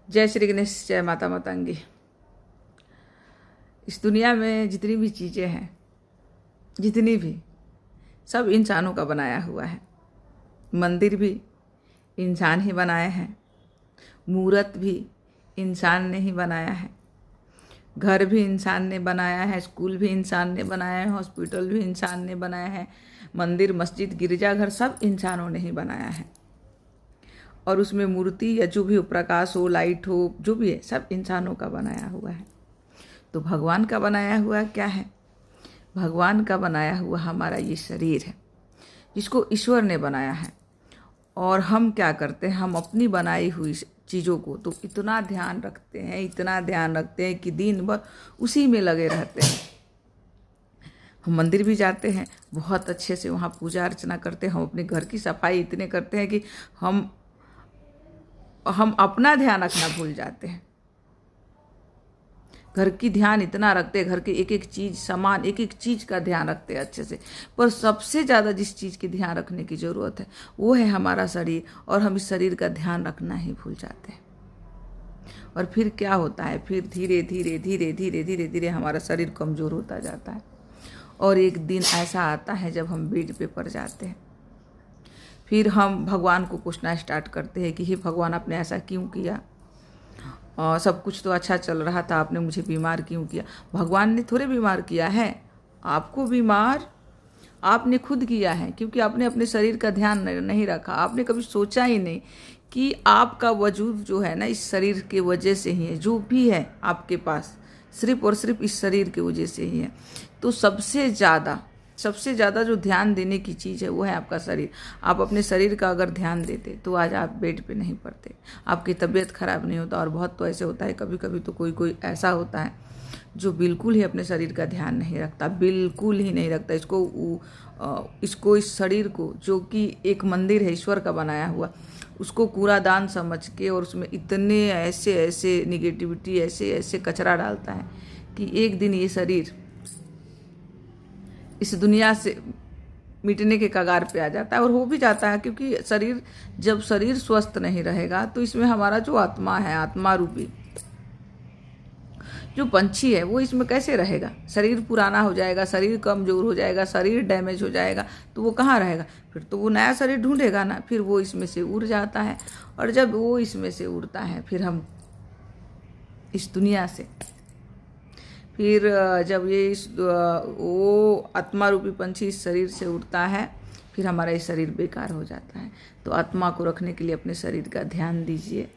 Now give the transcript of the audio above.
जय श्री गणेश, जय माता मातंगी। इस दुनिया में जितनी भी चीज़ें हैं, जितनी भी, सब इंसानों का बनाया हुआ है। मंदिर भी इंसान ही बनाए हैं, मूर्त भी इंसान ने ही बनाया है, घर भी इंसान ने बनाया है, स्कूल भी इंसान ने बनाया है, हॉस्पिटल भी इंसान ने बनाया है, मंदिर, मस्जिद, गिरजाघर सब इंसानों ने ही बनाया है। और उसमें मूर्ति या जो भी प्रकाश हो, लाइट हो, जो भी है, सब इंसानों का बनाया हुआ है। तो भगवान का बनाया हुआ क्या है? भगवान का बनाया हुआ हमारा ये शरीर है, जिसको ईश्वर ने बनाया है। और हम क्या करते हैं, हम अपनी बनाई हुई चीज़ों को तो इतना ध्यान रखते हैं, इतना ध्यान रखते हैं कि दिन भर उसी में लगे रहते हैं। हम मंदिर भी जाते हैं, बहुत अच्छे से वहाँ पूजा अर्चना करते हैं। हम अपने घर की सफाई इतने करते हैं कि हम अपना ध्यान रखना भूल जाते हैं। घर की ध्यान इतना रखते हैं, घर के एक एक चीज़, सामान, एक एक चीज़ का ध्यान रखते हैं अच्छे से। पर सबसे ज़्यादा जिस चीज़ की ध्यान रखने की ज़रूरत है वो है हमारा शरीर, और हम इस शरीर का ध्यान रखना ही भूल जाते हैं। और फिर क्या होता है, फिर धीरे धीरे धीरे धीरे धीरे धीरे हमारा शरीर कमज़ोर होता जाता है। और एक दिन ऐसा आता है जब हम बेड पे पड़ जाते हैं। फिर हम भगवान को पूछना स्टार्ट करते हैं कि हे भगवान, आपने ऐसा क्यों किया? सब कुछ तो अच्छा चल रहा था, आपने मुझे बीमार क्यों किया? भगवान ने थोड़े बीमार किया है, आपको बीमार आपने खुद किया है, क्योंकि आपने अपने शरीर का ध्यान नहीं रखा। आपने कभी सोचा ही नहीं कि आपका वजूद जो है ना, इस शरीर के वजह से ही है। जो भी है आपके पास सिर्फ और सिर्फ इस शरीर की वजह से ही है। तो सबसे ज़्यादा जो ध्यान देने की चीज़ है वो है आपका शरीर। आप अपने शरीर का अगर ध्यान देते तो आज आप बेड पे नहीं पड़ते, आपकी तबीयत खराब नहीं होता। और बहुत तो ऐसे होता है, कभी कभी तो कोई ऐसा होता है जो बिल्कुल ही अपने शरीर का ध्यान नहीं रखता, बिल्कुल ही नहीं रखता। इस शरीर को, जो कि एक मंदिर है ईश्वर का बनाया हुआ, उसको कूड़ादान समझ के और उसमें इतने ऐसे निगेटिविटी, ऐसे कचरा डालता है कि एक दिन ये शरीर इस दुनिया से मिटने के कगार पे आ जाता है। और हो भी जाता है, क्योंकि जब शरीर स्वस्थ नहीं रहेगा तो इसमें हमारा जो आत्मा है, आत्मा रूपी जो पंछी है, वो इसमें कैसे रहेगा? शरीर पुराना हो जाएगा, शरीर कमजोर हो जाएगा, शरीर डैमेज हो जाएगा, तो वो कहाँ रहेगा? फिर तो वो नया शरीर ढूंढेगा ना। फिर वो इसमें से उड़ जाता है, और जब वो इसमें से उड़ता है, फिर हम इस दुनिया से, फिर जब वो आत्मा रूपी पंछी इस शरीर से उड़ता है, फिर हमारा ये शरीर बेकार हो जाता है। तो आत्मा को रखने के लिए अपने शरीर का ध्यान दीजिए,